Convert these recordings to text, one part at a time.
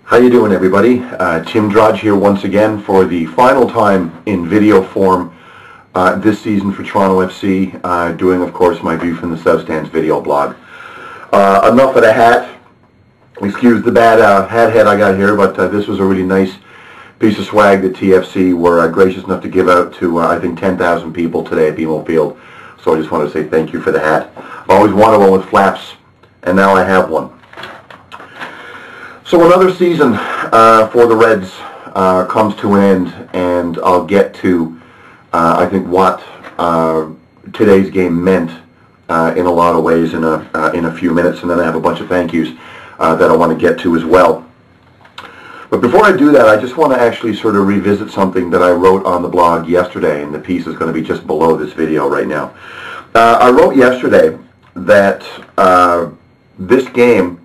How you doing, everybody? Tim Drudge here once again for the final time in video form this season for Toronto FC, doing, of course, my View from the South Stands video blog. Enough of the hat. Excuse the bad hat head I got here, but this was a really nice piece of swag that TFC were gracious enough to give out to, I think, 10,000 people today at BMO Field. So I just want to say thank you for the hat. I always wanted one with flaps, and now I have one. So another season for the Reds comes to an end, and I'll get to, I think, what today's game meant in a lot of ways in a few minutes, and then I have a bunch of thank yous that I want to get to as well. But before I do that, I just want to actually sort of revisit something that I wrote on the blog yesterday, and the piece is going to be just below this video right now. I wrote yesterday that this game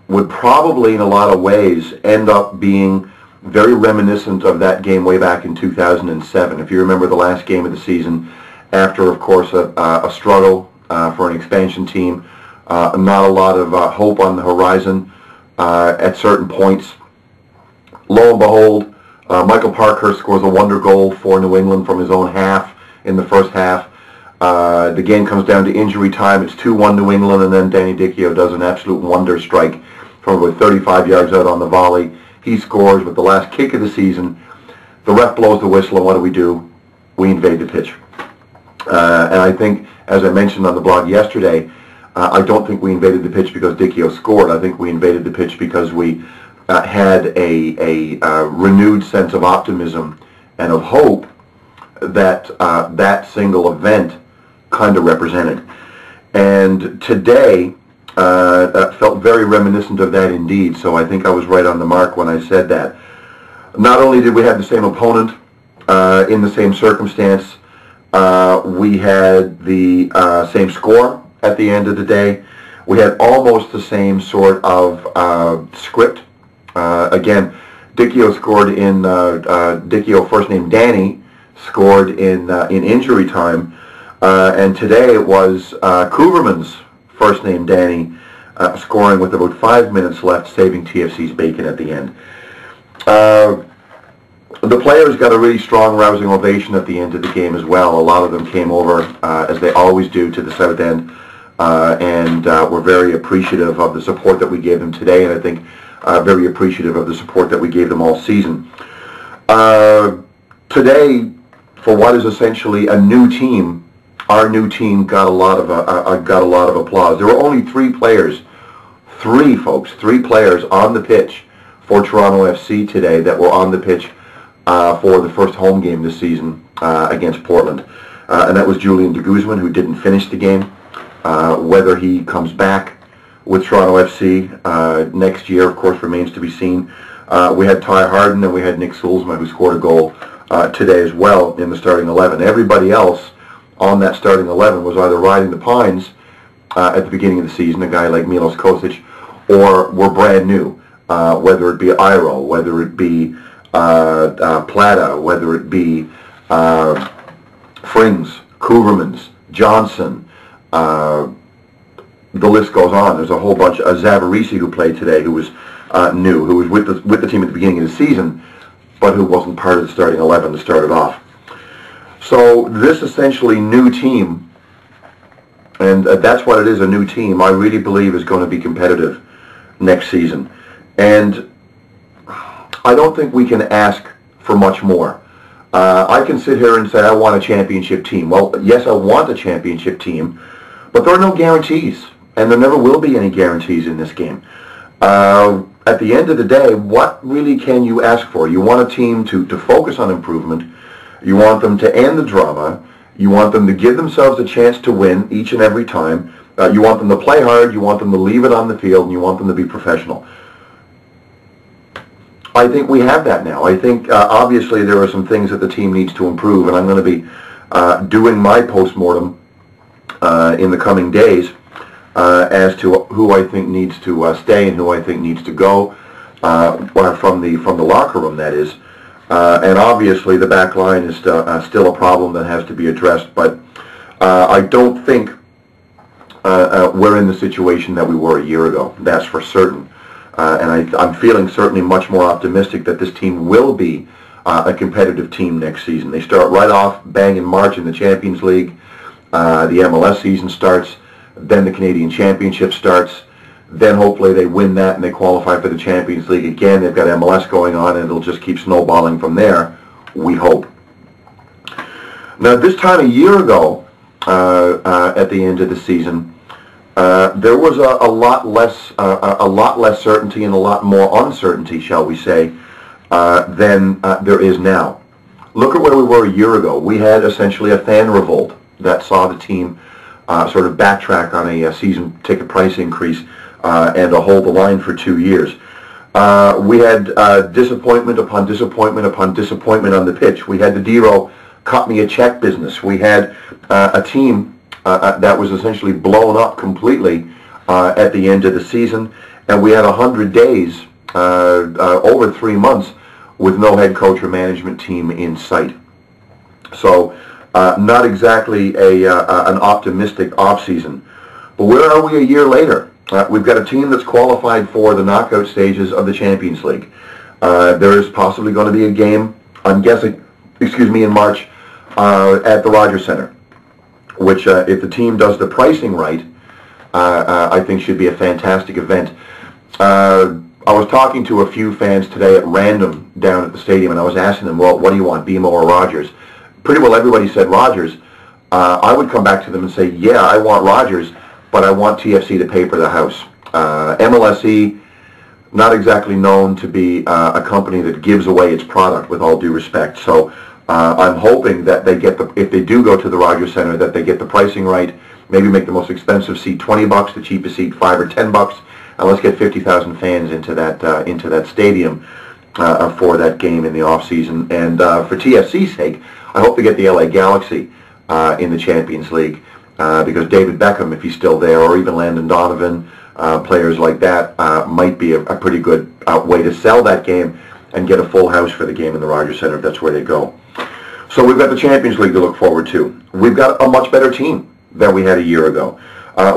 would probably, in a lot of ways, end up being very reminiscent of that game way back in 2007. If you remember the last game of the season, after, of course, a struggle for an expansion team, not a lot of hope on the horizon at certain points. Lo and behold, Michael Parkhurst scores a wonder goal for New England from his own half in the first half. The game comes down to injury time. It's 2-1 New England, and then Danny Dichio does an absolute wonder strike from about 35 yards out on the volley. He scores with the last kick of the season. The ref blows the whistle, and what do? We invade the pitch. And I think, as I mentioned on the blog yesterday, I don't think we invaded the pitch because Dichio scored. I think we invaded the pitch because we had a renewed sense of optimism and of hope that that single event kind of represented. And today felt very reminiscent of that indeed, so I think I was right on the mark when I said that. Not only did we have the same opponent in the same circumstance, we had the same score at the end of the day. We had almost the same sort of script. Again, Dichio scored in, Dichio, first name Danny, scored in injury time, and today it was Kuverman's first name Danny scoring with about 5 minutes left, saving TFC's bacon at the end. The players got a really strong, rousing ovation at the end of the game as well. A lot of them came over, as they always do, to the South End, and were very appreciative of the support that we gave them today, and I think very appreciative of the support that we gave them all season. Today, for what is essentially a new team, our new team got a lot of applause. There were only three players on the pitch for Toronto FC today that were on the pitch for the first home game this season against Portland, and that was Julian de Guzman, who didn't finish the game. Whether he comes back with Toronto FC next year, of course, remains to be seen. We had Ty Harden and we had Nick Sulzma, who scored a goal today as well in the starting 11. Everybody else on that starting 11 was either riding the pines at the beginning of the season, a guy like Milos Kosic, or were brand new, whether it be Iro, whether it be Plata, whether it be Frings, Kuvermans, Johnson, the list goes on. There's a whole bunch. Zavarisi, who played today, who was new, who was with the team at the beginning of the season, but who wasn't part of the starting 11 to start it off. So this essentially new team, and that's what it is, a new team, I really believe is going to be competitive next season. And I don't think we can ask for much more. I can sit here and say I want a championship team. Well, yes, I want a championship team, but there are no guarantees, and there never will be any guarantees in this game. At the end of the day, what really can you ask for? You want a team to focus on improvement. You want them to end the drama. You want them to give themselves a chance to win each and every time. You want them to play hard. You want them to leave it on the field, and you want them to be professional. I think we have that now. I think obviously there are some things that the team needs to improve, and I'm going to be doing my postmortem in the coming days as to who I think needs to stay and who I think needs to go from the locker room, that is. And obviously the back line is still a problem that has to be addressed, but I don't think we're in the situation that we were a year ago. That's for certain. And I'm feeling certainly much more optimistic that this team will be a competitive team next season. They start right off bang in March in the Champions League. The MLS season starts, then the Canadian Championship starts. Then hopefully they win that and they qualify for the Champions League again. They've got MLS going on, and it'll just keep snowballing from there, we hope. Now, this time a year ago, at the end of the season, there was a lot less certainty and a lot more uncertainty, shall we say, than there is now. Look at where we were a year ago. We had essentially a fan revolt that saw the team sort of backtrack on a season ticket price increase and to hold the line for 2 years. We had disappointment upon disappointment upon disappointment on the pitch. We had the Dero cut me a check business. We had a team that was essentially blown up completely at the end of the season, and we had 100 days, over 3 months, with no head coach or management team in sight. So not exactly an optimistic offseason. But where are we a year later? We've got a team that's qualified for the knockout stages of the Champions League. There is possibly going to be a game, I'm guessing, in March at the Rogers Centre, which if the team does the pricing right, I think should be a fantastic event. I was talking to a few fans today at random down at the stadium, and I was asking them, well, what do you want, BMO or Rogers? Pretty well everybody said Rogers. I would come back to them and say, yeah, I want Rogers, but I want TFC to pay for the house. MLSE, not exactly known to be a company that gives away its product, with all due respect. So I'm hoping that they get if they do go to the Rogers Centre, that they get the pricing right. Maybe make the most expensive seat $20, the cheapest seat $5 or $10, and let's get 50,000 fans into that stadium for that game in the off season. And for TFC's sake, I hope to get the LA Galaxy in the Champions League. Because David Beckham, if he's still there, or even Landon Donovan, players like that, might be a pretty good way to sell that game and get a full house for the game in the Rogers Centre if that's where they go. So we've got the Champions League to look forward to. We've got a much better team than we had a year ago.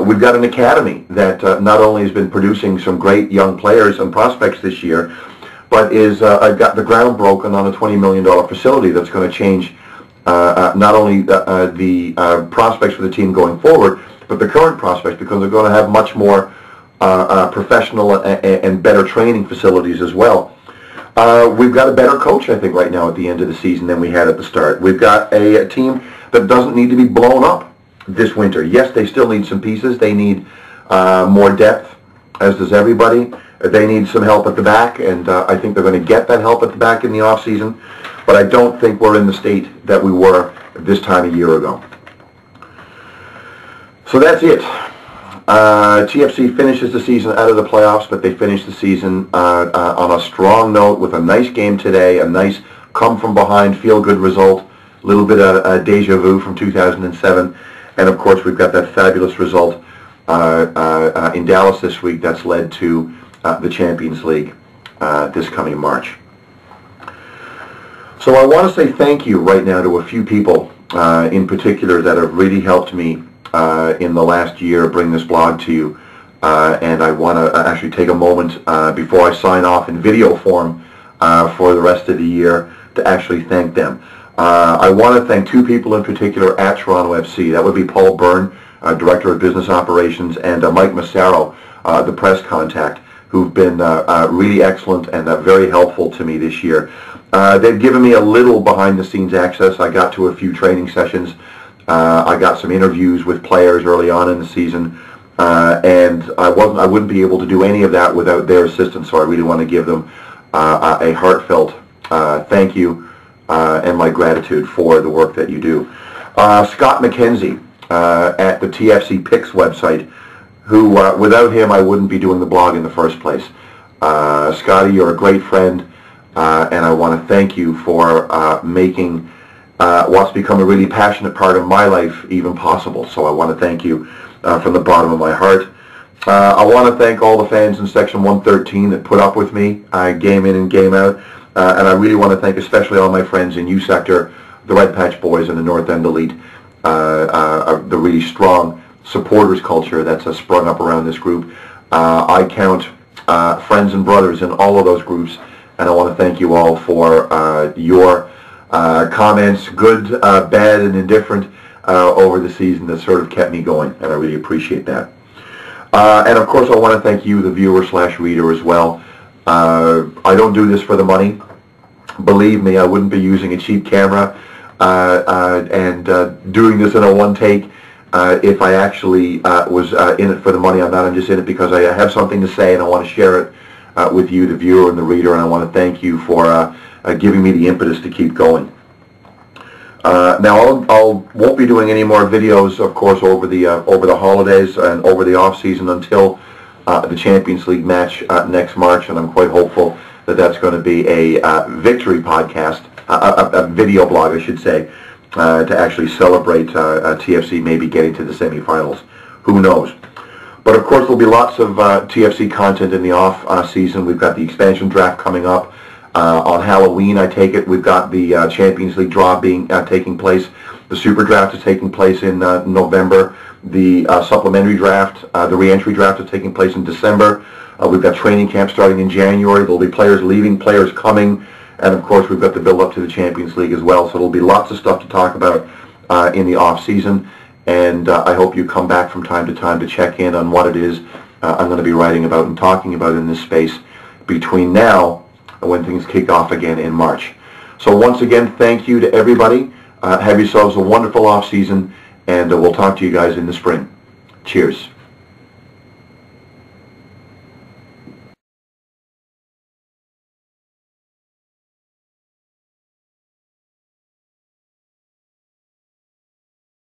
We've got an academy that not only has been producing some great young players and prospects this year, but is got the ground broken on a $20 million facility that's going to change not only the prospects for the team going forward, but the current prospects, because they're going to have much more professional and better training facilities as well. We've got a better coach, I think, right now at the end of the season than we had at the start. We've got a team that doesn't need to be blown up this winter. Yes, they still need some pieces. They need more depth, as does everybody. They need some help at the back, and I think they're going to get that help at the back in the off-season. But I don't think we're in the state that we were this time a year ago. So that's it. TFC finishes the season out of the playoffs, but they finish the season on a strong note with a nice game today, a nice come-from-behind, feel-good result, a little bit of deja vu from 2007. And, of course, we've got that fabulous result in Dallas this week that's led to the Champions League this coming March. So I want to say thank you right now to a few people in particular that have really helped me in the last year bring this blog to you. And I want to actually take a moment before I sign off in video form for the rest of the year to actually thank them. I want to thank two people in particular at Toronto FC. That would be Paul Byrne, Director of Business Operations, and Mike Massaro, the press contact, who've been really excellent and very helpful to me this year. They've given me a little behind-the-scenes access. I got to a few training sessions. I got some interviews with players early on in the season, and I wouldn't be able to do any of that without their assistance. So I really want to give them a heartfelt thank you and my gratitude for the work that you do. Scott McKenzie at the TFC Picks website, who without him I wouldn't be doing the blog in the first place. Scotty, you're a great friend. And I want to thank you for making what's become a really passionate part of my life even possible. So I want to thank you from the bottom of my heart. I want to thank all the fans in Section 113 that put up with me game in and game out. And I really want to thank especially all my friends in U Sector, the Red Patch Boys, and the North End Elite, the really strong supporters culture that's sprung up around this group. I count friends and brothers in all of those groups, and I want to thank you all for your comments, good, bad, and indifferent, over the season that sort of kept me going, and I really appreciate that. And of course I want to thank you, the viewer/reader, as well. I don't do this for the money. Believe me, I wouldn't be using a cheap camera and doing this in a one take if I actually was in it for the money. I'm just in it because I have something to say and I want to share it with you, the viewer and the reader, and I want to thank you for giving me the impetus to keep going. Now I won't be doing any more videos, of course, over the holidays and over the off season until the Champions League match next March, and I'm quite hopeful that that's going to be a victory podcast, a video blog, I should say, to actually celebrate TFC maybe getting to the semifinals. Who knows? But of course, there'll be lots of TFC content in the off season. We've got the expansion draft coming up. On Halloween, I take it, we've got the Champions League draw taking place. The Super Draft is taking place in November. The supplementary draft, the re-entry draft is taking place in December. We've got training camp starting in January. There'll be players leaving, players coming, and of course we've got the build-up to the Champions League as well. So there'll be lots of stuff to talk about in the off-season, and I hope you come back from time to time to check in on what it is I'm going to be writing about and talking about in this space between now when things kick off again in March. So once again, thank you to everybody. Have yourselves a wonderful off season, and we'll talk to you guys in the spring. Cheers.